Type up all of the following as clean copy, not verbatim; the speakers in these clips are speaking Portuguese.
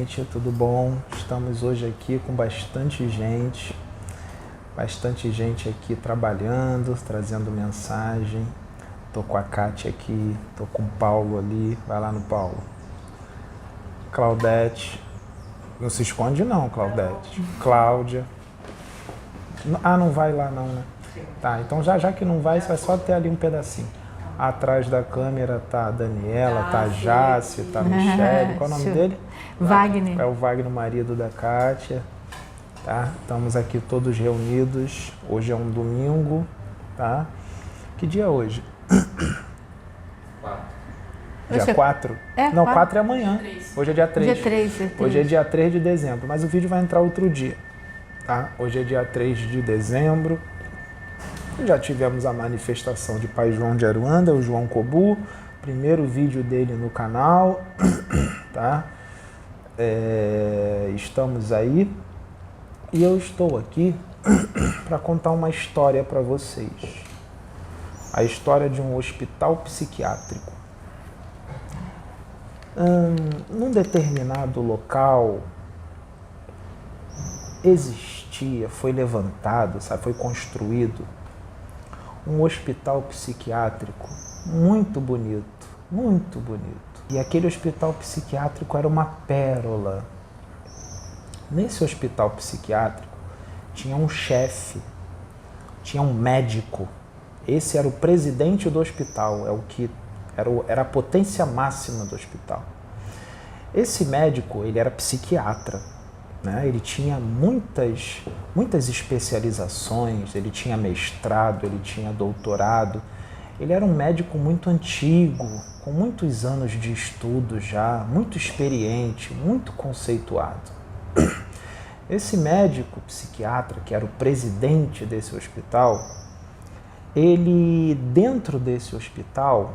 gente, tudo bom? Estamos hoje aqui com bastante gente aqui trabalhando, trazendo mensagem. Tô com a Kátia aqui, tô com o Paulo ali, vai lá no Paulo. Claudete, não se esconde não, Claudete. Cláudia. Ah, não vai lá não, né? Tá, então já que não vai, você vai só ter ali um pedacinho. Atrás da câmera tá a Daniela, tá a Jace, tá a Michele. Qual é o nome dele? Wagner. É o Wagner, marido da Kátia. Tá? Estamos aqui todos reunidos. Hoje é um domingo, tá? Que dia é hoje? 4. Dia 4? É, não, 4. 4 é amanhã. Hoje é dia 3. Dia 3. Hoje é dia 3 de dezembro, mas o vídeo vai entrar outro dia. Tá? Hoje é dia 3 de dezembro. Já tivemos a manifestação de Pai João de Aruanda, o João Kobu, primeiro vídeo dele no canal, tá? Estamos aí e eu estou aqui para contar uma história para vocês. A história de um hospital psiquiátrico. Num determinado local existia, foi levantado, sabe, foi construído um hospital psiquiátrico muito bonito, muito bonito. E aquele hospital psiquiátrico era uma pérola. Nesse hospital psiquiátrico tinha um chefe, tinha um médico. Esse era o presidente do hospital, era a potência máxima do hospital. Esse médico, ele era psiquiatra, né? Ele tinha muitas especializações, ele tinha mestrado, ele tinha doutorado. Ele era um médico muito antigo, com muitos anos de estudo já, muito experiente, muito conceituado. Esse médico psiquiatra, que era o presidente desse hospital, ele, dentro desse hospital,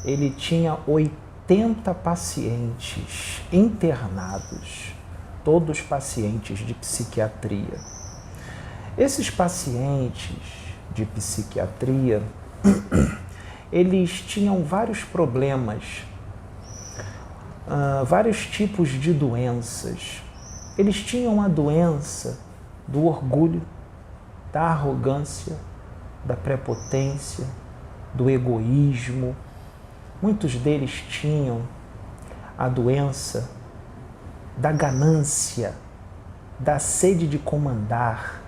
ele tinha 80 pacientes internados, todos pacientes de psiquiatria. Esses pacientes de psiquiatria, eles tinham vários problemas, vários tipos de doenças. Eles tinham a doença do orgulho, da arrogância, da prepotência, do egoísmo. Muitos deles tinham a doença da ganância, da sede de comandar,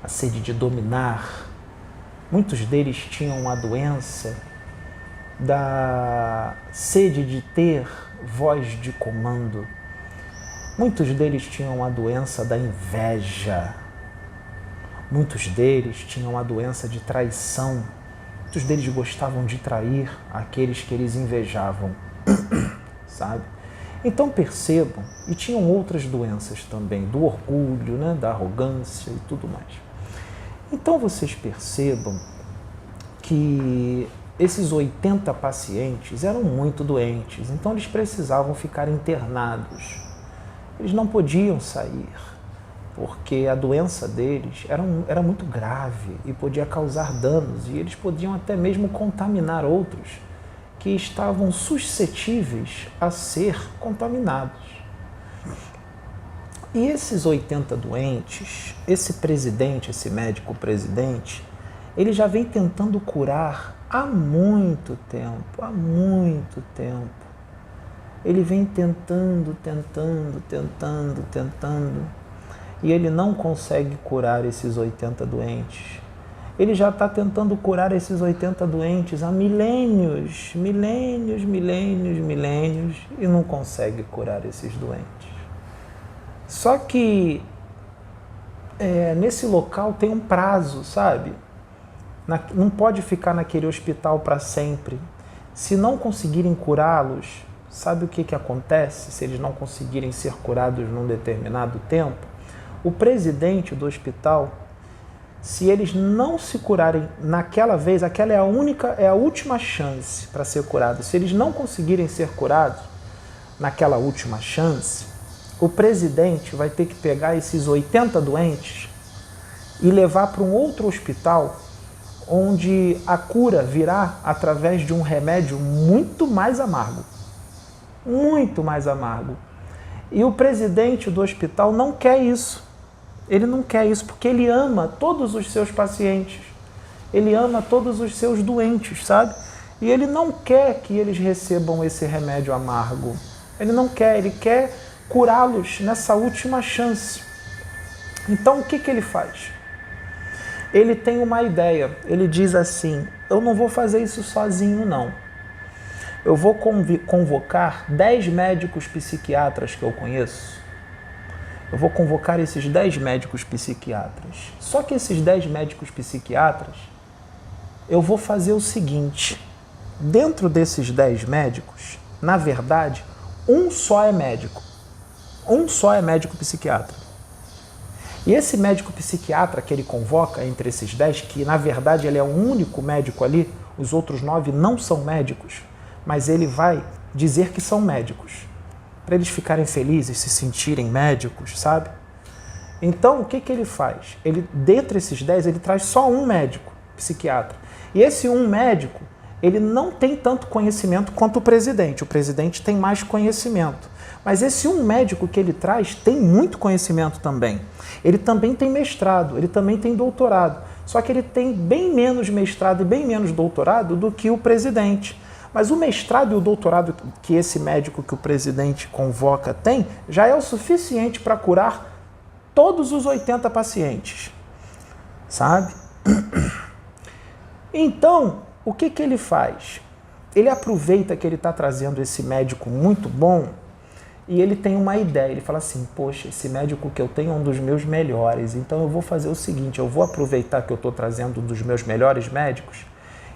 a sede de dominar. Muitos deles tinham a doença da sede de ter voz de comando. Muitos deles tinham a doença da inveja. Muitos deles tinham a doença de traição. Muitos deles gostavam de trair aqueles que eles invejavam, sabe? Então percebam, e tinham outras doenças também, do orgulho, né, da arrogância e tudo mais. Então vocês percebam que esses 80 pacientes eram muito doentes, então eles precisavam ficar internados. Eles não podiam sair, porque a doença deles era muito grave e podia causar danos, e eles podiam até mesmo contaminar outros que estavam suscetíveis a ser contaminados. E esses 80 doentes, esse presidente, esse médico presidente, ele já vem tentando curar há muito tempo, Ele vem tentando, e ele não consegue curar esses 80 doentes. Ele já está tentando curar esses 80 doentes há milênios, e não consegue curar esses doentes. Só que nesse local tem um prazo, sabe? Não pode ficar naquele hospital para sempre. Se não conseguirem curá-los, sabe o que acontece se eles não conseguirem ser curados num determinado tempo? O presidente do hospital, se eles não se curarem naquela vez, aquela é a última chance para ser curado. Se eles não conseguirem ser curados naquela última chance, o presidente vai ter que pegar esses 80 doentes e levar para um outro hospital onde a cura virá através de um remédio muito mais amargo. E o presidente do hospital não quer isso. Ele não quer isso porque ele ama todos os seus pacientes. Ele ama todos os seus doentes, sabe? E ele não quer que eles recebam esse remédio amargo. Ele não quer, ele quer curá-los nessa última chance. Então, o que ele faz? Ele tem uma ideia. Ele diz assim, eu não vou fazer isso sozinho, não. Eu vou convocar 10 médicos psiquiatras que eu conheço. Eu vou convocar esses 10 médicos psiquiatras. Só que esses 10 médicos psiquiatras, eu vou fazer o seguinte. Dentro desses 10 médicos, na verdade, um só é médico. Um só é médico psiquiatra. E esse médico psiquiatra que ele convoca entre esses 10, que na verdade ele é o único médico ali, os outros 9 não são médicos, mas ele vai dizer que são médicos, para eles ficarem felizes, se sentirem médicos, sabe? Então, o que ele faz? Ele, dentre esses 10, ele traz só um médico psiquiatra. E esse um médico, ele não tem tanto conhecimento quanto o presidente. O presidente tem mais conhecimento. Mas esse um médico que ele traz tem muito conhecimento também. Ele também tem mestrado, ele também tem doutorado. Só que ele tem bem menos mestrado e bem menos doutorado do que o presidente. Mas o mestrado e o doutorado que esse médico que o presidente convoca tem já é o suficiente para curar todos os 80 pacientes, sabe? Então, o que ele faz? Ele aproveita que ele está trazendo esse médico muito bom e ele tem uma ideia. Ele fala assim, poxa, esse médico que eu tenho é um dos meus melhores, então eu vou fazer o seguinte, eu vou aproveitar que eu estou trazendo um dos meus melhores médicos.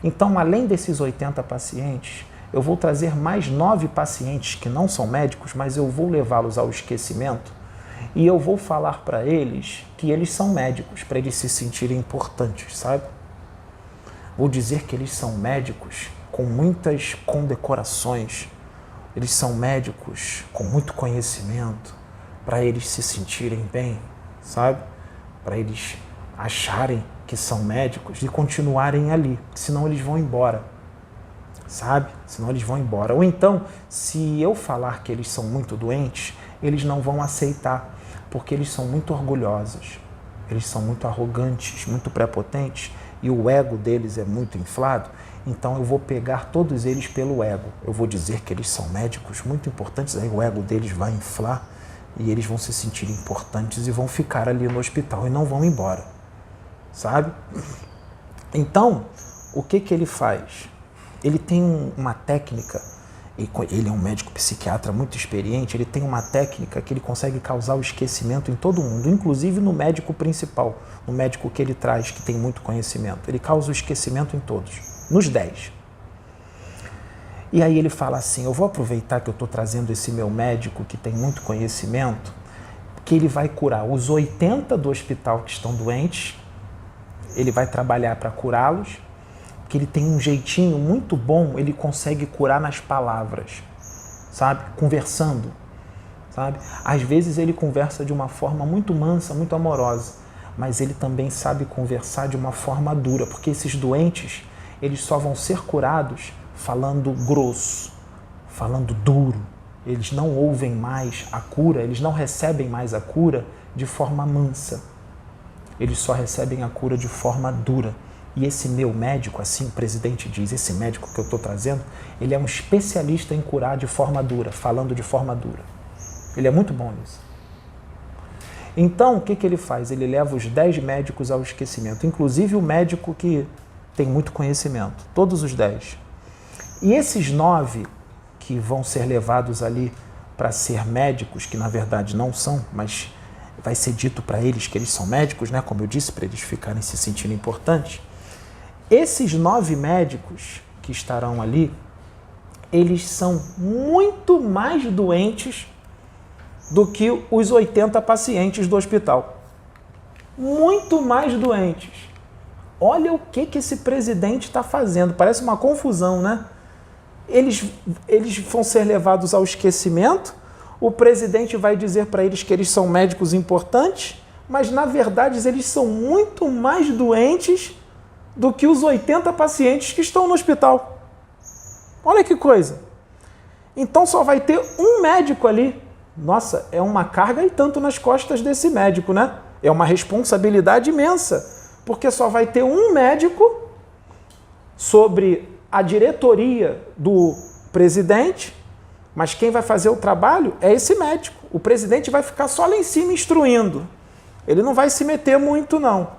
Então, além desses 80 pacientes, eu vou trazer mais 9 pacientes que não são médicos, mas eu vou levá-los ao esquecimento e eu vou falar para eles que eles são médicos, para eles se sentirem importantes, sabe? Vou dizer que eles são médicos com muitas condecorações, eles são médicos com muito conhecimento, para eles se sentirem bem, sabe? Para eles acharem que são médicos e continuarem ali, senão eles vão embora, sabe? Senão eles vão embora. Ou então, se eu falar que eles são muito doentes, eles não vão aceitar, porque eles são muito orgulhosos, eles são muito arrogantes, muito prepotentes, e o ego deles é muito inflado. Então eu vou pegar todos eles pelo ego. Eu vou dizer que eles são médicos muito importantes, aí o ego deles vai inflar e eles vão se sentir importantes e vão ficar ali no hospital e não vão embora. Sabe? Então, o que ele faz? Ele tem uma técnica, ele é um médico psiquiatra muito experiente, ele tem uma técnica que ele consegue causar o esquecimento em todo mundo, inclusive no médico principal, no médico que ele traz, que tem muito conhecimento. Ele causa o esquecimento em todos, nos 10. E aí ele fala assim, eu vou aproveitar que eu estou trazendo esse meu médico que tem muito conhecimento, que ele vai curar os 80 do hospital que estão doentes, ele vai trabalhar para curá-los, que ele tem um jeitinho muito bom, ele consegue curar nas palavras, sabe? Conversando, sabe? Às vezes ele conversa de uma forma muito mansa, muito amorosa, mas ele também sabe conversar de uma forma dura, porque esses doentes, eles só vão ser curados falando grosso, falando duro. Eles não ouvem mais a cura, eles não recebem mais a cura de forma mansa. Eles só recebem a cura de forma dura. E esse meu médico, assim o presidente diz, esse médico que eu estou trazendo, ele é um especialista em curar de forma dura, falando de forma dura. Ele é muito bom nisso. Então, o que ele faz? Ele leva os 10 médicos ao esquecimento, inclusive o médico que tem muito conhecimento, todos os 10. E esses 9 que vão ser levados ali para ser médicos, que na verdade não são, mas vai ser dito para eles que eles são médicos, né? Como eu disse, para eles ficarem se sentindo importantes. Esses 9 médicos que estarão ali, eles são muito mais doentes do que os 80 pacientes do hospital. Muito mais doentes. Olha o que esse presidente está fazendo. Parece uma confusão, né? Eles vão ser levados ao esquecimento, o presidente vai dizer para eles que eles são médicos importantes, mas na verdade eles são muito mais doentes do que os 80 pacientes que estão no hospital. Olha que coisa. Então só vai ter um médico ali Nossa, é uma carga e tanto nas costas desse médico, né? É uma responsabilidade imensa, porque só vai ter um médico sobre a diretoria do presidente, mas quem vai fazer o trabalho é esse médico. O presidente vai ficar só lá em cima instruindo. Ele não vai se meter muito, não.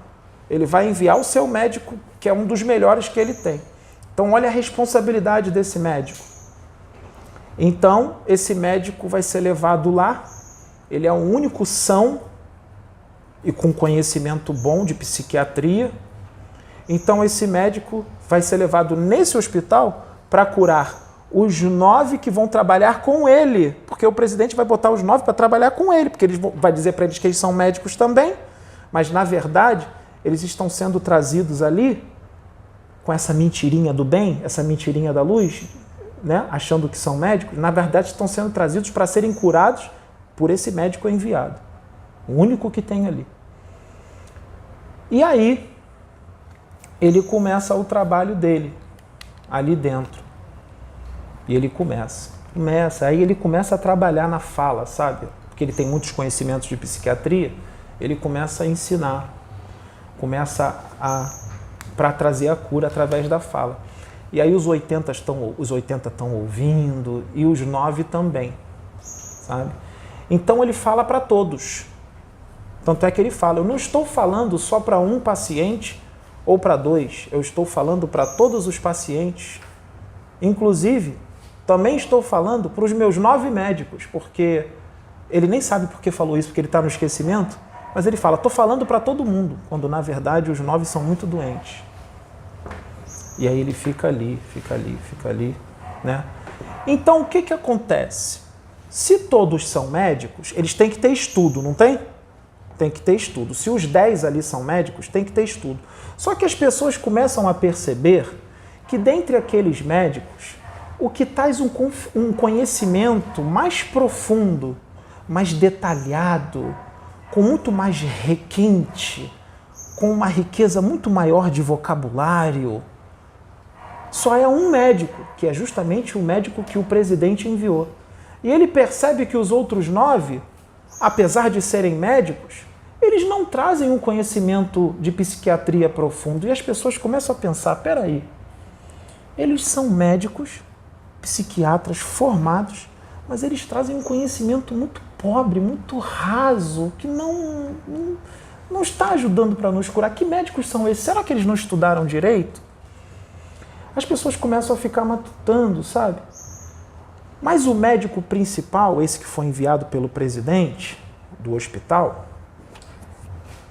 Ele vai enviar o seu médico, que é um dos melhores que ele tem. Então, olha a responsabilidade desse médico. Então, esse médico vai ser levado lá, ele é o único são e com conhecimento bom de psiquiatria. Então, esse médico vai ser levado nesse hospital para curar os 9 que vão trabalhar com ele, porque o presidente vai botar os 9 para trabalhar com ele, porque ele vai dizer para eles que eles são médicos também, mas, na verdade, eles estão sendo trazidos ali com essa mentirinha do bem, essa mentirinha da luz, né, achando que são médicos, na verdade estão sendo trazidos para serem curados por esse médico enviado, o único que tem ali. E aí, ele começa o trabalho dele, ali dentro. E ele aí ele começa a trabalhar na fala, sabe? Porque ele tem muitos conhecimentos de psiquiatria, ele começa a ensinar, para trazer a cura através da fala. E aí os 80 estão ouvindo e os 9 também, sabe? Então ele fala para todos. Tanto é que ele fala, eu não estou falando só para um paciente ou para 2, eu estou falando para todos os pacientes. Inclusive, também estou falando para os meus 9 médicos, porque ele nem sabe por que falou isso, porque ele está no esquecimento, mas ele fala, estou falando para todo mundo, quando na verdade os 9 são muito doentes. E aí ele fica ali, né? Então, o que acontece? Se todos são médicos, eles têm que ter estudo, não tem? Tem que ter estudo. Se os 10 ali são médicos, tem que ter estudo. Só que as pessoas começam a perceber que dentre aqueles médicos, o que traz um conhecimento mais profundo, mais detalhado, com muito mais requinte, com uma riqueza muito maior de vocabulário, só é um médico, que é justamente o médico que o presidente enviou. E ele percebe que os outros 9, apesar de serem médicos, eles não trazem um conhecimento de psiquiatria profundo. E as pessoas começam a pensar, peraí, eles são médicos, psiquiatras formados, mas eles trazem um conhecimento muito pobre, muito raso, que não está ajudando para nos curar. Que médicos são esses? Será que eles não estudaram direito? As pessoas começam a ficar matutando, sabe? Mas o médico principal, esse que foi enviado pelo presidente do hospital,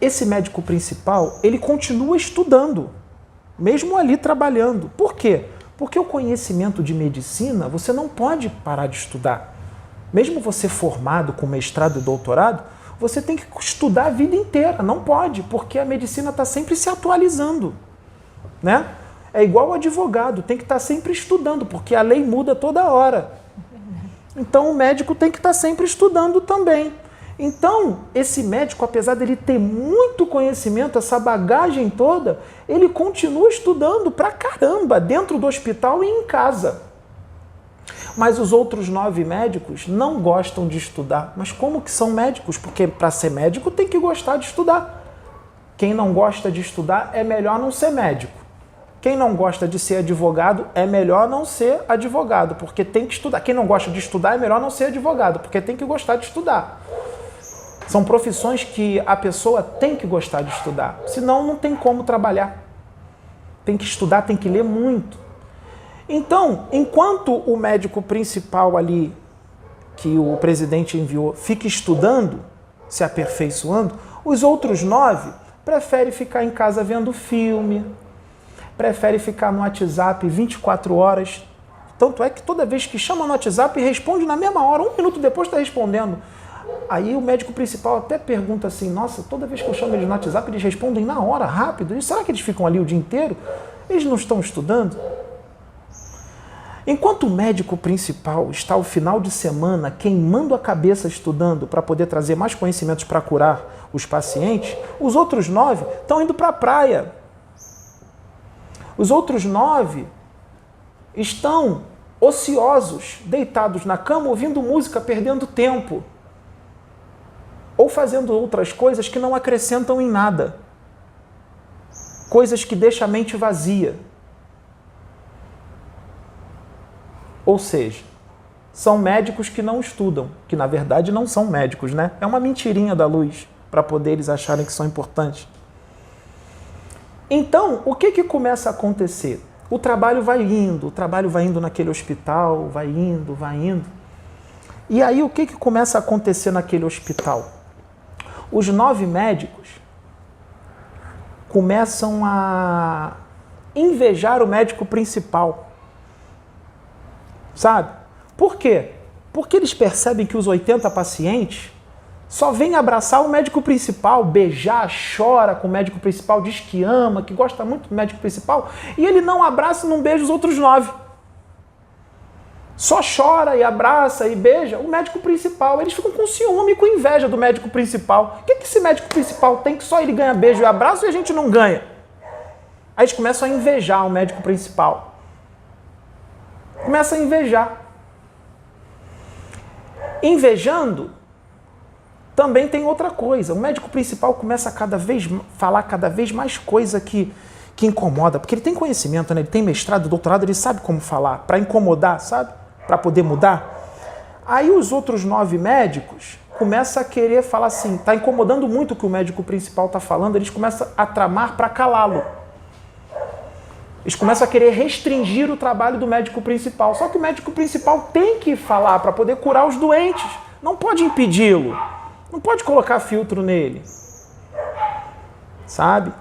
esse médico principal, ele continua estudando, mesmo ali trabalhando. Por quê? Porque o conhecimento de medicina, você não pode parar de estudar. Mesmo você formado com mestrado e doutorado, você tem que estudar a vida inteira. Não pode, porque a medicina está sempre se atualizando, né? É igual o advogado, tem que estar sempre estudando, porque a lei muda toda hora. Então o médico tem que estar sempre estudando também. Então, esse médico, apesar dele ter muito conhecimento, essa bagagem toda, ele continua estudando pra caramba, dentro do hospital e em casa. Mas os outros 9 médicos não gostam de estudar. Mas como que são médicos? Porque para ser médico tem que gostar de estudar. Quem não gosta de estudar é melhor não ser médico. Quem não gosta de ser advogado é melhor não ser advogado, porque tem que estudar. Quem não gosta de estudar é melhor não ser advogado, porque tem que gostar de estudar. São profissões que a pessoa tem que gostar de estudar, senão não tem como trabalhar. Tem que estudar, tem que ler muito. Então, enquanto o médico principal ali, que o presidente enviou, fica estudando, se aperfeiçoando, os outros 9 preferem ficar em casa vendo filme, preferem ficar no WhatsApp 24 horas. Tanto é que toda vez que chama no WhatsApp, responde na mesma hora, 1 minuto depois está respondendo. Aí o médico principal até pergunta assim, nossa, toda vez que eu chamo eles no WhatsApp, eles respondem na hora, rápido. E será que eles ficam ali o dia inteiro? Eles não estão estudando? Enquanto o médico principal está ao final de semana queimando a cabeça estudando para poder trazer mais conhecimentos para curar os pacientes, os outros 9 estão indo para a praia. Os outros 9 estão ociosos, deitados na cama, ouvindo música, perdendo tempo. ou fazendo outras coisas que não acrescentam em nada. Coisas que deixam a mente vazia. Ou seja, são médicos que não estudam, que na verdade não são médicos, né? É uma mentirinha da luz para poder eles acharem que são importantes. Então, o que começa a acontecer? O trabalho vai indo naquele hospital, vai indo. E aí o que começa a acontecer naquele hospital? Os 9 médicos começam a invejar o médico principal. Sabe? Por quê? Porque eles percebem que os 80 pacientes só vêm abraçar o médico principal, beijar, chora com o médico principal, diz que ama, que gosta muito do médico principal, e ele não abraça e não beija os outros 9. Só chora e abraça e beija o médico principal. Eles ficam com ciúme e com inveja do médico principal. O que esse médico principal tem que só ele ganha beijo e abraço e a gente não ganha? Aí eles começam a invejar o médico principal. Começa a invejar. Invejando, também tem outra coisa. O médico principal começa a falar cada vez mais coisa que incomoda, porque ele tem conhecimento, né? Ele tem mestrado, doutorado, ele sabe como falar, para incomodar, sabe? Para poder mudar. Aí os outros 9 médicos começam a querer falar assim, está incomodando muito o que o médico principal está falando, eles começam a tramar para calá-lo. Eles começam a querer restringir o trabalho do médico principal. Só que o médico principal tem que falar para poder curar os doentes. Não pode impedi-lo. Não pode colocar filtro nele. Sabe?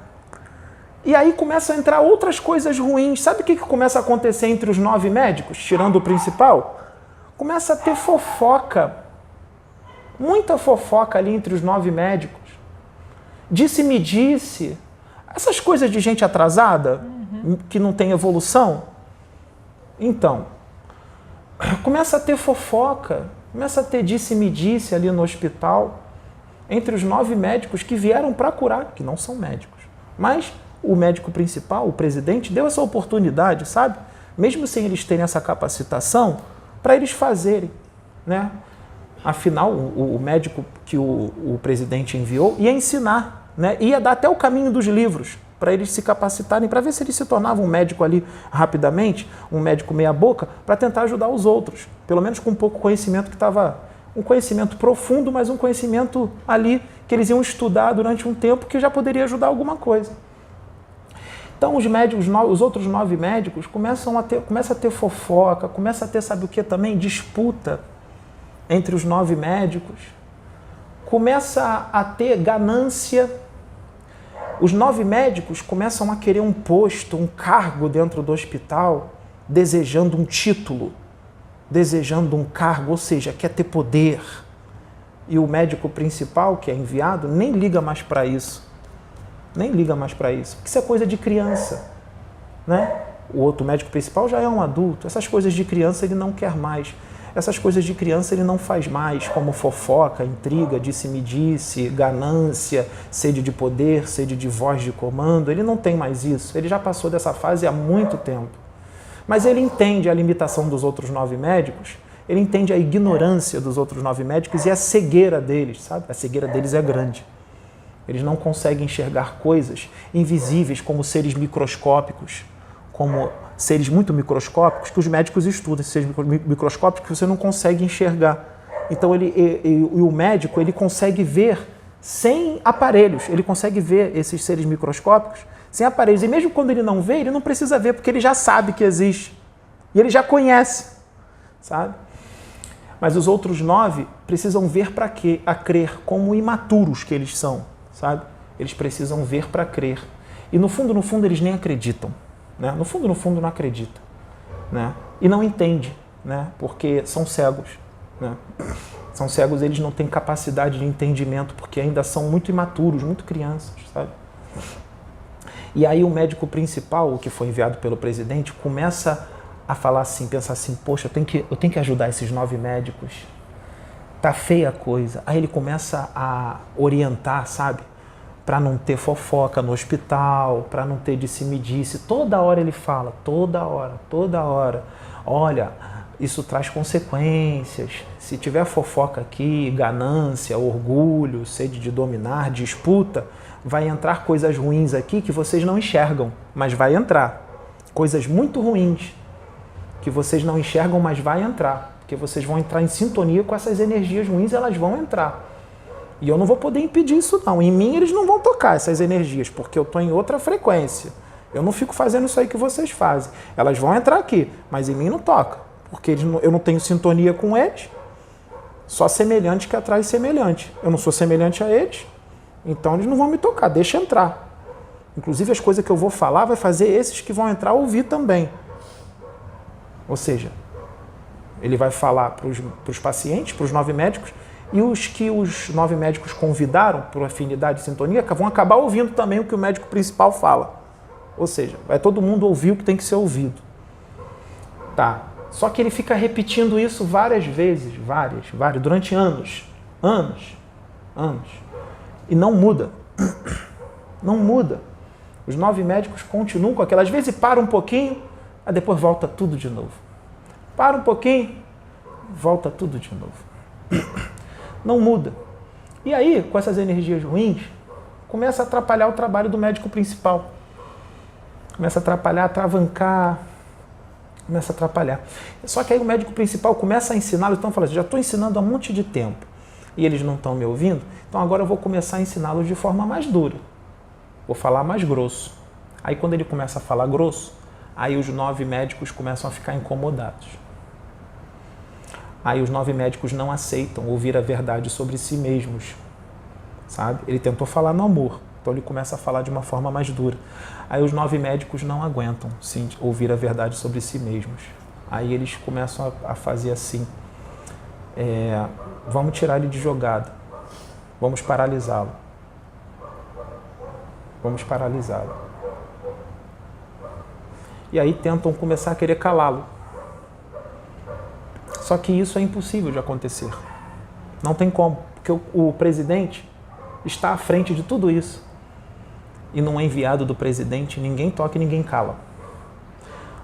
E aí começam a entrar outras coisas ruins. Sabe o que começa a acontecer entre os 9 médicos, tirando o principal? Começa a ter fofoca. Muita fofoca ali entre os 9 médicos. Disse-me disse. Essas coisas de gente atrasada, que não tem evolução. Então, começa a ter fofoca, começa a ter disse-me disse ali no hospital, entre os 9 médicos que vieram para curar, que não são médicos. Mas o médico principal, o presidente, deu essa oportunidade, sabe? Mesmo sem eles terem essa capacitação, para eles fazerem, né? Afinal, o médico que o presidente enviou ia ensinar, né? Ia dar até o caminho dos livros para eles se capacitarem, para ver se eles se tornavam um médico ali rapidamente, um médico meia boca, para tentar ajudar os outros, pelo menos com um pouco conhecimento que estava, um conhecimento profundo, mas um conhecimento ali que eles iam estudar durante um tempo que já poderia ajudar alguma coisa. Então os médicos, os outros 9 médicos começam a ter fofoca, começa a ter, sabe o que também? Disputa entre os 9 médicos, começa a ter ganância. Os 9 médicos começam a querer um posto, um cargo dentro do hospital, desejando um título, desejando um cargo, ou seja, quer ter poder. E o médico principal, que é enviado, nem liga mais para isso. Nem liga mais para isso. Porque isso é coisa de criança, né? O outro médico principal já é um adulto. Essas coisas de criança ele não quer mais. Essas coisas de criança ele não faz mais, como fofoca, intriga, disse-me-disse, ganância, sede de poder, sede de voz de comando. Ele não tem mais isso. Ele já passou dessa fase há muito tempo. Mas ele entende a limitação dos outros 9 médicos, ele entende a ignorância dos outros 9 médicos e a cegueira deles, sabe? A cegueira deles é grande. Eles não conseguem enxergar coisas invisíveis como seres microscópicos, como seres muito microscópicos que os médicos estudam, seres microscópicos que você não consegue enxergar. Então o médico ele consegue ver sem aparelhos, ele consegue ver esses seres microscópicos sem aparelhos. E mesmo quando ele não vê, ele não precisa ver, porque ele já sabe que existe. E ele já conhece, sabe? Mas os outros 9 precisam ver para quê? A crer, como imaturos que eles são, sabe? Eles precisam ver para crer. E no fundo, eles nem acreditam. Né? No fundo, não acreditam. Né? E não entendem, né? Porque são cegos. Né? São cegos, eles não têm capacidade de entendimento, porque ainda são muito imaturos, muito crianças, sabe? E aí o médico principal, o que foi enviado pelo presidente, começa a falar assim, pensar assim, poxa, eu tenho que ajudar esses 9 médicos. Tá feia a coisa. Aí ele começa a orientar, sabe? Para não ter fofoca no hospital, para não ter disse-me-disse. Toda hora ele fala, toda hora. Olha, isso traz consequências. Se tiver fofoca aqui, ganância, orgulho, sede de dominar, disputa, vai entrar coisas ruins aqui que vocês não enxergam, mas vai entrar. Coisas muito ruins que vocês não enxergam, mas vai entrar. Porque vocês vão entrar em sintonia com essas energias ruins, elas vão entrar. E eu não vou poder impedir isso não. Em mim eles não vão tocar essas energias, porque eu estou em outra frequência. Eu não fico fazendo isso aí que vocês fazem. Elas vão entrar aqui, mas em mim não toca. Porque eu não tenho sintonia com eles. Só semelhante que atrai semelhante. Eu não sou semelhante a eles, então eles não vão me tocar, deixa entrar. Inclusive as coisas que eu vou falar vai fazer esses que vão entrar ouvir também. Ou seja, ele vai falar para os pacientes, para os 9 médicos, e os que os 9 médicos convidaram por afinidade e sintonia vão acabar ouvindo também o que o médico principal fala. Ou seja, vai todo mundo ouvir o que tem que ser ouvido. Tá. Só que ele fica repetindo isso várias vezes, várias, durante anos. E não muda. Não muda. Os 9 médicos continuam com aquela. Às vezes para um pouquinho, aí depois volta tudo de novo. Para um pouquinho, volta tudo de novo. Não muda. E aí, com essas energias ruins, começa a atrapalhar o trabalho do médico principal. Começa a atrapalhar, atravancar. Começa a atrapalhar. Só que aí o médico principal começa a ensiná-los. Então, fala assim, já estou ensinando há um monte de tempo e eles não estão me ouvindo, então agora eu vou começar a ensiná-los de forma mais dura. Vou falar mais grosso. Aí quando ele começa a falar grosso, aí os 9 médicos começam a ficar incomodados. Aí os 9 médicos não aceitam ouvir a verdade sobre si mesmos. Sabe? Ele tentou falar no amor, então ele começa a falar de uma forma mais dura. Aí os 9 médicos não aguentam sim, ouvir a verdade sobre si mesmos. Aí eles começam a fazer assim, vamos tirar ele de jogada, vamos paralisá-lo. Vamos paralisá-lo. E aí tentam começar a querer calá-lo. Só que isso é impossível de acontecer. Não tem como, porque o presidente está à frente de tudo isso. E no enviado do presidente, ninguém toca e ninguém cala.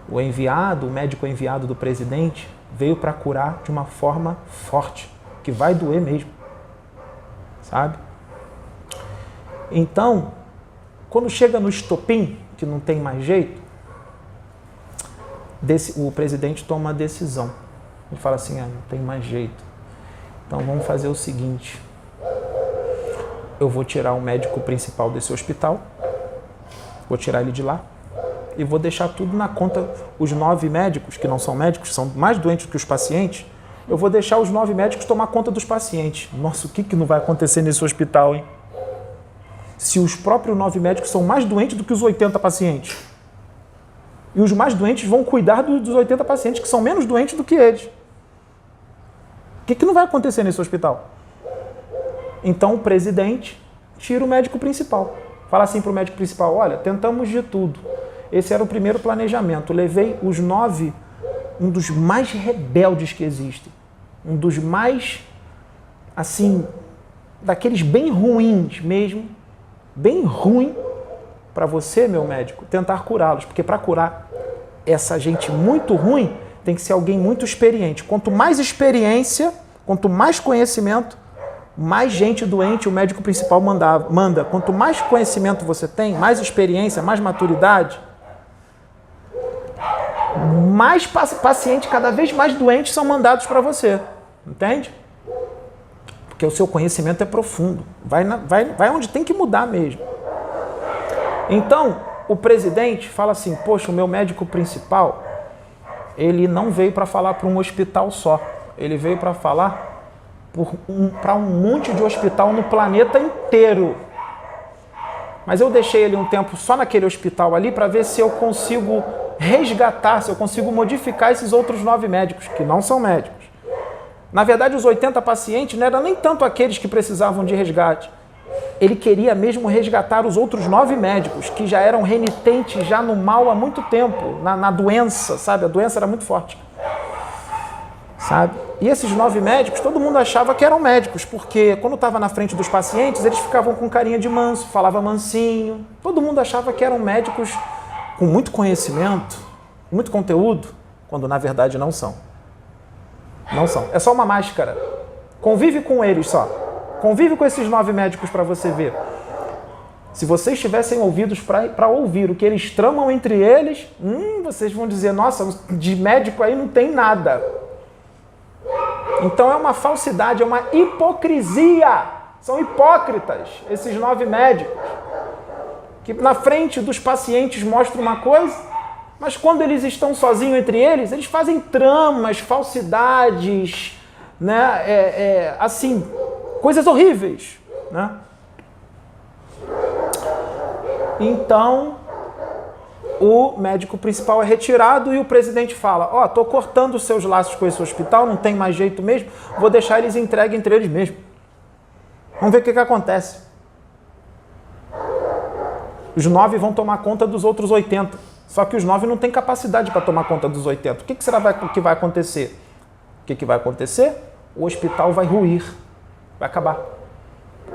O enviado, o médico enviado do presidente, veio para curar de uma forma forte, que vai doer mesmo. Sabe? Então, quando chega no estopim, que não tem mais jeito, o presidente toma uma decisão. Ele fala assim, não tem mais jeito. Então vamos fazer o seguinte, eu vou tirar o médico principal desse hospital, vou tirar ele de lá e vou deixar tudo na conta, os 9 médicos, que não são médicos, são mais doentes que os pacientes, eu vou deixar os 9 médicos tomar conta dos pacientes. Nossa, o que não vai acontecer nesse hospital, hein? Se os próprios 9 médicos são mais doentes do que os 80 pacientes. E os mais doentes vão cuidar dos 80 pacientes que são menos doentes do que eles. O que não vai acontecer nesse hospital? Então o presidente tira o médico principal. Fala assim para o médico principal, olha, tentamos de tudo. Esse era o primeiro planejamento. Levei os 9, um dos mais rebeldes que existem. Um dos mais, assim, daqueles bem ruins mesmo, bem ruim para você, meu médico, tentar curá-los. Porque para curar essa gente muito ruim, tem que ser alguém muito experiente. Quanto mais experiência, quanto mais conhecimento, mais gente doente o médico principal manda. Quanto mais conhecimento você tem, mais experiência, mais maturidade, mais pacientes cada vez mais doentes são mandados para você. Entende? Porque o seu conhecimento é profundo. Vai onde tem que mudar mesmo. Então, o presidente fala assim, poxa, o meu médico principal, ele não veio para falar para um hospital só. Ele veio para falar para um monte de hospital no planeta inteiro. Mas eu deixei ele um tempo só naquele hospital ali para ver se eu consigo resgatar, se eu consigo modificar esses outros 9 médicos, que não são médicos. Na verdade, os 80 pacientes não eram nem tanto aqueles que precisavam de resgate. Ele queria mesmo resgatar os outros 9 médicos, que já eram renitentes já no mal há muito tempo, na doença, sabe? A doença era muito forte. Sabe? E esses 9 médicos, todo mundo achava que eram médicos, porque quando estava na frente dos pacientes, eles ficavam com carinha de manso, falava mansinho. Todo mundo achava que eram médicos com muito conhecimento, muito conteúdo, quando na verdade não são. Não são. É só uma máscara. Convive com eles só. Convive com esses 9 médicos para você ver. Se vocês tivessem ouvidos para ouvir o que eles tramam entre eles, vocês vão dizer, nossa, de médico aí não tem nada. Então é uma falsidade, é uma hipocrisia. São hipócritas, esses 9 médicos. Que na frente dos pacientes mostram uma coisa, mas quando eles estão sozinhos entre eles, eles fazem tramas, falsidades, né? Assim, coisas horríveis, né? Então, o médico principal é retirado e o presidente fala, tô cortando os seus laços com esse hospital, não tem mais jeito mesmo, vou deixar eles entregues entre eles mesmos. Vamos ver o que acontece. Os 9 vão tomar conta dos outros 80. Só que os 9 não têm capacidade para tomar conta dos 80. O que será que vai acontecer? O que vai acontecer? O hospital vai ruir. Vai acabar.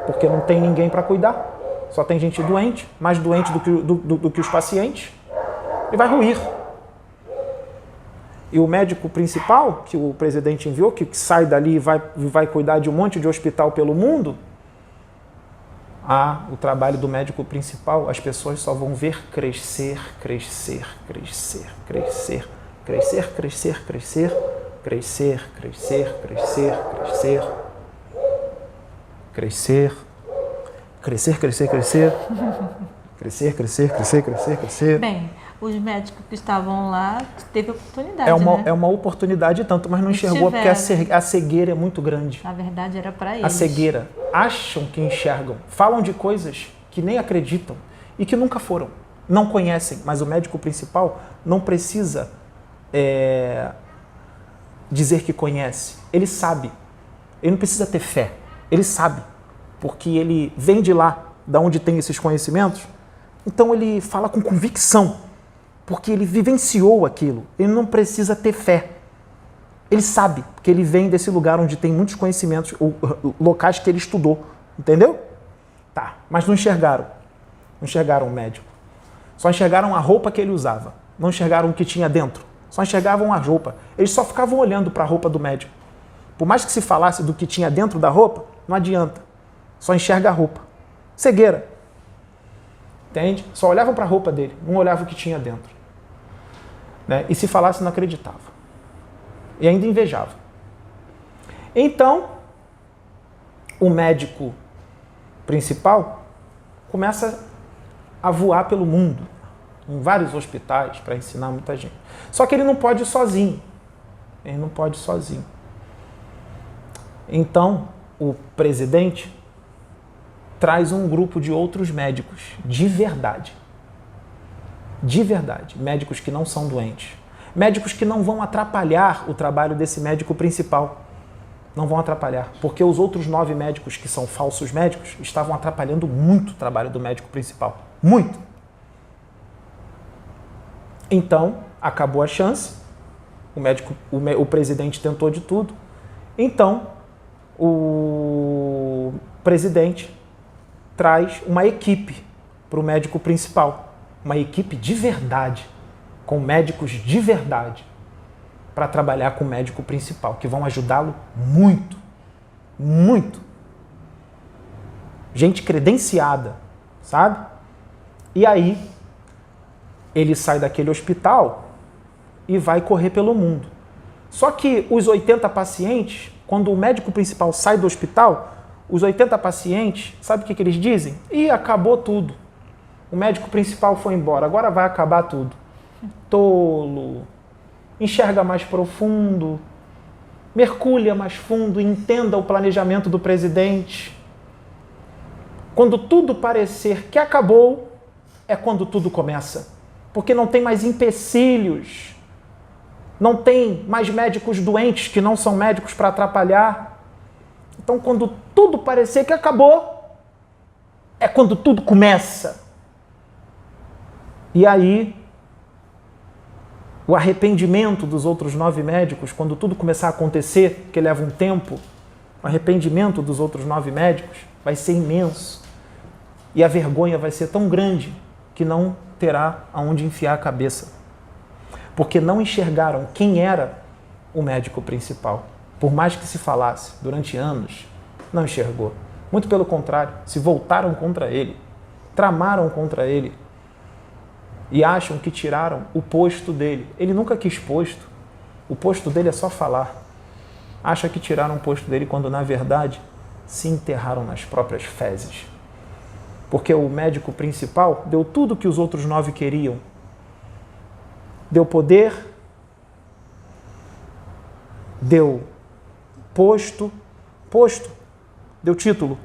Porque não tem ninguém para cuidar. Só tem gente doente, mais doente do que os pacientes. E vai ruir. E o médico principal, que o presidente enviou, que sai dali e vai cuidar de um monte de hospital pelo mundo, o trabalho do médico principal, as pessoas só vão ver crescer, crescer, crescer, crescer, crescer, crescer, crescer, crescer, crescer, crescer, crescer, crescer, crescer, crescer, crescer, crescer, crescer, crescer, crescer, crescer. Bem, os médicos que estavam lá teve oportunidade, É uma oportunidade tanto, mas não enxergou porque a cegueira é muito grande. Na verdade, era para eles. A cegueira. Acham que enxergam. Falam de coisas que nem acreditam e que nunca foram. Não conhecem, mas o médico principal não precisa dizer que conhece. Ele sabe. Ele não precisa ter fé. Ele sabe. Porque ele vem de lá, da onde tem esses conhecimentos. Então ele fala com convicção. Porque ele vivenciou aquilo. Ele não precisa ter fé. Ele sabe, porque ele vem desse lugar onde tem muitos conhecimentos, locais que ele estudou. Entendeu? Tá, mas não enxergaram. Não enxergaram o médico. Só enxergaram a roupa que ele usava. Não enxergaram o que tinha dentro. Só enxergavam a roupa. Eles só ficavam olhando para a roupa do médico. Por mais que se falasse do que tinha dentro da roupa, não adianta. Só enxerga a roupa. Cegueira. Entende? Só olhavam para a roupa dele, não olhavam o que tinha dentro. Né? E se falasse, não acreditava. E ainda invejava. Então, o médico principal começa a voar pelo mundo, em vários hospitais, para ensinar muita gente. Só que ele não pode ir sozinho. Ele não pode ir sozinho. Então, o presidente traz um grupo de outros médicos, de verdade. De verdade. Médicos que não são doentes. Médicos que não vão atrapalhar o trabalho desse médico principal. Não vão atrapalhar. Porque os outros 9 médicos que são falsos médicos estavam atrapalhando muito o trabalho do médico principal. Muito. Então, acabou a chance. O presidente tentou de tudo. Então, o presidente traz uma equipe para o médico principal. Uma equipe de verdade, com médicos de verdade, para trabalhar com o médico principal, que vão ajudá-lo muito, muito. Gente credenciada, sabe? E aí, ele sai daquele hospital e vai correr pelo mundo. Só que os 80 pacientes, quando o médico principal sai do hospital, os 80 pacientes, sabe o que eles dizem? Ih, acabou tudo. O médico principal foi embora, agora vai acabar tudo. Tolo, enxerga mais profundo, mergulha mais fundo, entenda o planejamento do presidente. Quando tudo parecer que acabou, é quando tudo começa. Porque não tem mais empecilhos, não tem mais médicos doentes que não são médicos para atrapalhar. Então, quando tudo parecer que acabou, é quando tudo começa. E aí, o arrependimento dos outros 9 médicos, quando tudo começar a acontecer, que leva um tempo, o arrependimento dos outros 9 médicos vai ser imenso. E a vergonha vai ser tão grande que não terá aonde enfiar a cabeça. Porque não enxergaram quem era o médico principal. Por mais que se falasse durante anos, não enxergou. Muito pelo contrário, se voltaram contra ele, tramaram contra ele e acham que tiraram o posto dele. Ele nunca quis posto. O posto dele é só falar. Acha que tiraram o posto dele quando, na verdade, se enterraram nas próprias fezes. Porque o médico principal deu tudo que os outros 9 queriam. Deu poder, deu posto, deu título.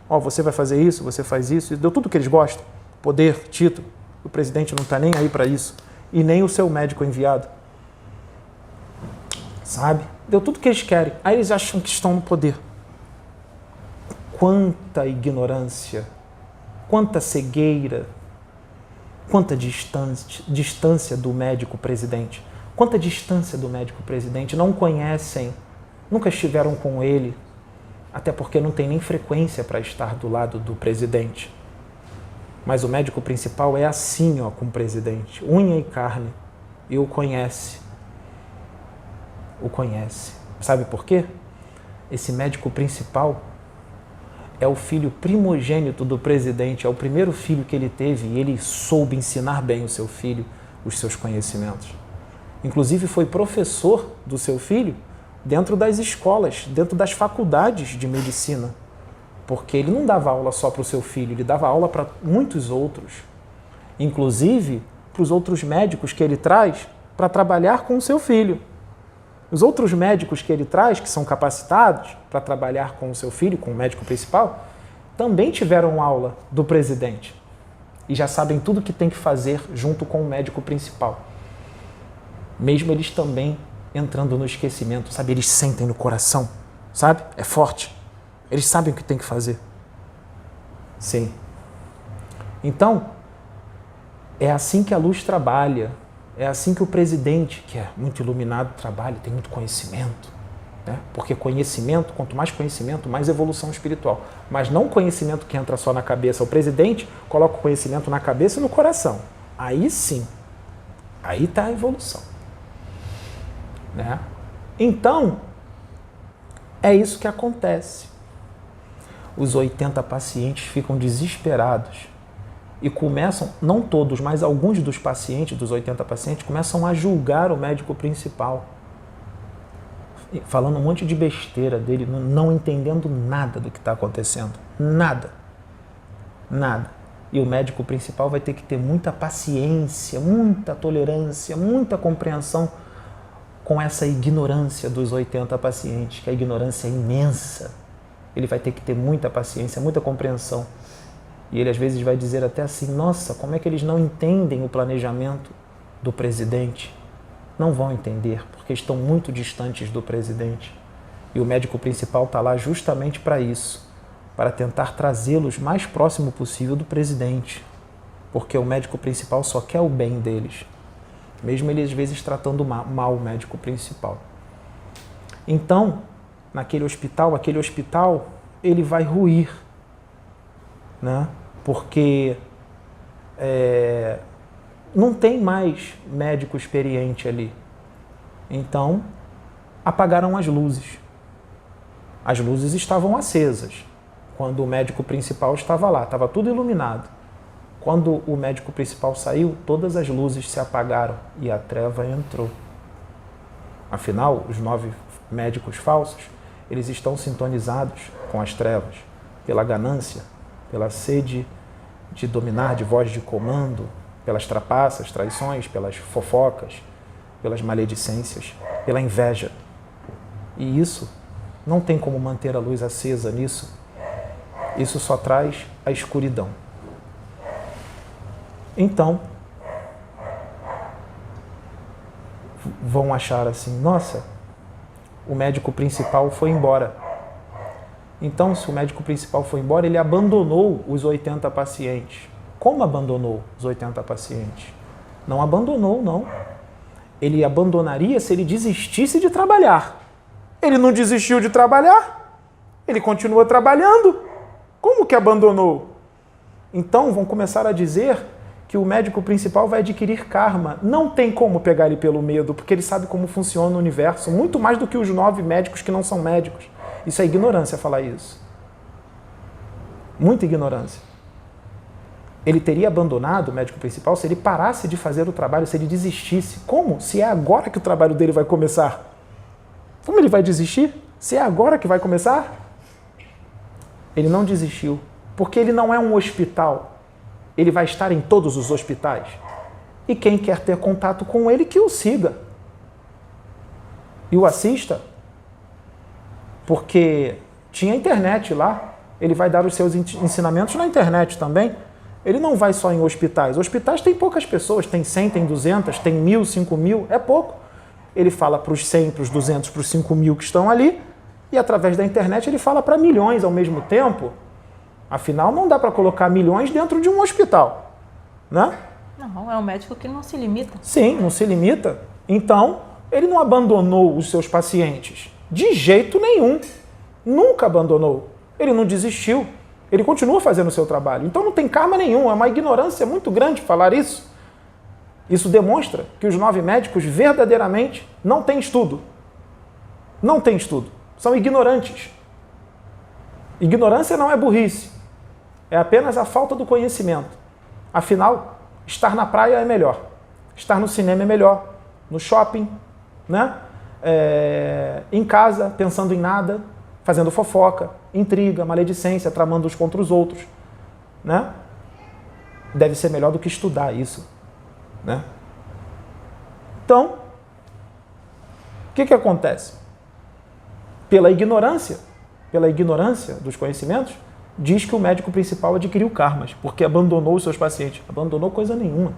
Ó, você vai fazer isso, você faz isso. Deu tudo que eles gostam. Poder, título. O presidente não está nem aí para isso. E nem o seu médico enviado. Sabe? Deu tudo que eles querem. Aí eles acham que estão no poder. Quanta ignorância, quanta cegueira, quanta distância do médico presidente. Quanta distância do médico presidente. Não conhecem, nunca estiveram com ele, até porque não tem nem frequência para estar do lado do presidente. Mas o médico principal é assim, ó, com o presidente, unha e carne, e o conhece. O conhece. Sabe por quê? Esse médico principal é o filho primogênito do presidente, é o primeiro filho que ele teve e ele soube ensinar bem o seu filho, os seus conhecimentos. Inclusive foi professor do seu filho dentro das escolas, dentro das faculdades de medicina, porque ele não dava aula só para o seu filho, ele dava aula para muitos outros, inclusive para os outros médicos que ele traz para trabalhar com o seu filho. Os outros médicos que ele traz, que são capacitados para trabalhar com o seu filho, com o médico principal, também tiveram aula do presidente e já sabem tudo o que tem que fazer junto com o médico principal. Mesmo eles também entrando no esquecimento, sabe? Eles sentem no coração, sabe? É forte. Eles sabem o que tem que fazer. Sim. Então, é assim que a luz trabalha. É assim que o presidente, que é muito iluminado, trabalha, tem muito conhecimento. Né? Porque conhecimento, quanto mais conhecimento, mais evolução espiritual. Mas não conhecimento que entra só na cabeça. O presidente coloca o conhecimento na cabeça e no coração. Aí sim, aí está a evolução. Né? Então, é isso que acontece. Os 80 pacientes ficam desesperados e começam, não todos, mas alguns dos pacientes, dos 80 pacientes, começam a julgar o médico principal, falando um monte de besteira dele, não entendendo nada do que está acontecendo. Nada. Nada. E o médico principal vai ter que ter muita paciência, muita tolerância, muita compreensão com essa ignorância dos 80 pacientes, que a ignorância é imensa. Ele vai ter que ter muita paciência, muita compreensão. E ele às vezes vai dizer até assim, nossa, como é que eles não entendem o planejamento do presidente? Não vão entender, porque estão muito distantes do presidente. E o médico principal está lá justamente para isso, para tentar trazê-los mais próximo possível do presidente. Porque o médico principal só quer o bem deles. Mesmo ele às vezes tratando mal o médico principal. Então, aquele hospital, ele vai ruir, né? Porque não tem mais médico experiente ali. Então, apagaram as luzes. As luzes estavam acesas quando o médico principal estava lá, estava tudo iluminado. Quando o médico principal saiu, todas as luzes se apagaram e a treva entrou. Afinal, os 9 médicos falsos, eles estão sintonizados com as trevas, pela ganância, pela sede de dominar, de voz de comando, pelas trapaças, traições, pelas fofocas, pelas maledicências, pela inveja. E isso não tem como manter a luz acesa nisso. Isso só traz a escuridão. Então, vão achar assim, nossa, o médico principal foi embora. Então, se o médico principal foi embora, ele abandonou os 80 pacientes. Como abandonou os 80 pacientes? Não abandonou, não. Ele abandonaria se ele desistisse de trabalhar. Ele não desistiu de trabalhar. Ele continua trabalhando. Como que abandonou? Então, vão começar a dizer que o médico principal vai adquirir karma. Não tem como pegar ele pelo medo, porque ele sabe como funciona o universo, muito mais do que os 9 médicos que não são médicos. Isso é ignorância falar isso. Muita ignorância. Ele teria abandonado o médico principal se ele parasse de fazer o trabalho, se ele desistisse. Como? Se é agora que o trabalho dele vai começar. Como ele vai desistir? Se é agora que vai começar? Ele não desistiu, porque ele não é um hospital. Ele vai estar em todos os hospitais. E quem quer ter contato com ele, que o siga. E o assista. Porque tinha internet lá. Ele vai dar os seus ensinamentos na internet também. Ele não vai só em hospitais. Hospitais tem poucas pessoas, tem 100, tem 200, tem 1.000, 5.000, é pouco. Ele fala para os 100, para os 200, para os 5.000 que estão ali, e através da internet ele fala para milhões ao mesmo tempo. Afinal, não dá para colocar milhões dentro de um hospital, né? Não, é um médico que não se limita. Sim, não se limita. Então, ele não abandonou os seus pacientes. De jeito nenhum. Nunca abandonou. Ele não desistiu. Ele continua fazendo o seu trabalho. Então não tem karma nenhum. É uma ignorância muito grande falar isso. Isso demonstra que os 9 médicos verdadeiramente não têm estudo. Não têm estudo. São ignorantes. Ignorância não é burrice. É apenas a falta do conhecimento. Afinal, estar na praia é melhor. Estar no cinema é melhor. No shopping, né? Em casa, pensando em nada, fazendo fofoca, intriga, maledicência, tramando uns contra os outros, né? Deve ser melhor do que estudar isso, né? Então, o que acontece? Pela ignorância dos conhecimentos, diz que o médico principal adquiriu karmas, porque abandonou os seus pacientes. Abandonou coisa nenhuma.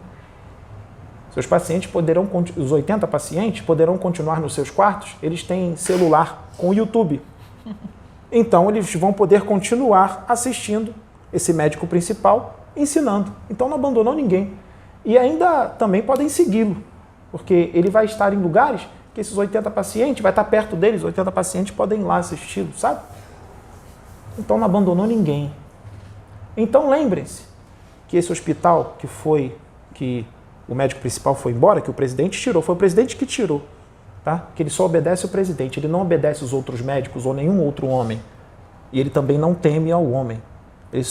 Seus pacientes poderão, os 80 pacientes poderão continuar nos seus quartos, eles têm celular com o YouTube. Então, eles vão poder continuar assistindo esse médico principal, ensinando. Então, não abandonou ninguém. E ainda também podem segui-lo, porque ele vai estar em lugares que esses 80 pacientes, vai estar perto deles, 80 pacientes podem ir lá assisti-lo, sabe? Então, não abandonou ninguém. Então, lembrem-se que esse hospital que o médico principal foi embora, que o presidente tirou, foi o presidente que tirou. Tá? Que ele só obedece o presidente, ele não obedece os outros médicos ou nenhum outro homem. E ele também não teme ao homem. Ele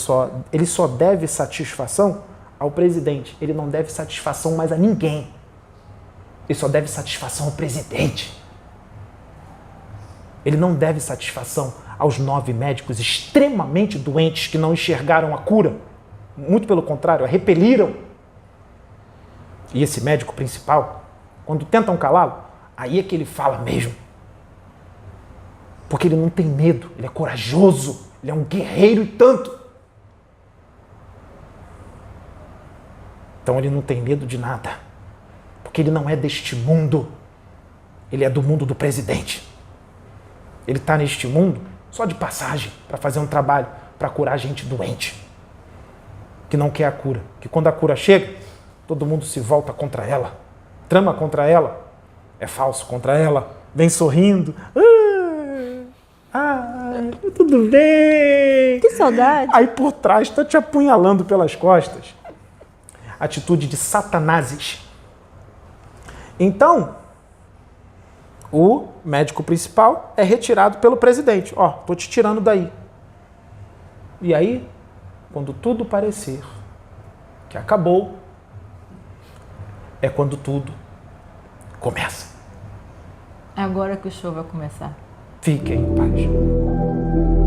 só deve satisfação ao presidente. Ele não deve satisfação mais a ninguém. Ele só deve satisfação ao presidente. Ele não deve satisfação aos 9 médicos extremamente doentes que não enxergaram a cura. Muito pelo contrário, a repeliram. E esse médico principal, quando tentam calá-lo, aí é que ele fala mesmo. Porque ele não tem medo, ele é corajoso, ele é um guerreiro e tanto. Então ele não tem medo de nada. Porque ele não é deste mundo. Ele é do mundo do presidente. Ele está neste mundo só de passagem, para fazer um trabalho, para curar gente doente. Que não quer a cura. Que quando a cura chega, todo mundo se volta contra ela. Trama contra ela. É falso contra ela, vem sorrindo. Tudo bem. Que saudade. Aí por trás está te apunhalando pelas costas. Atitude de satanases. Então, o médico principal é retirado pelo presidente. Ó, tô te tirando daí. E aí, quando tudo parecer que acabou, é quando tudo começa. Agora que o show vai começar. Fiquem em paz.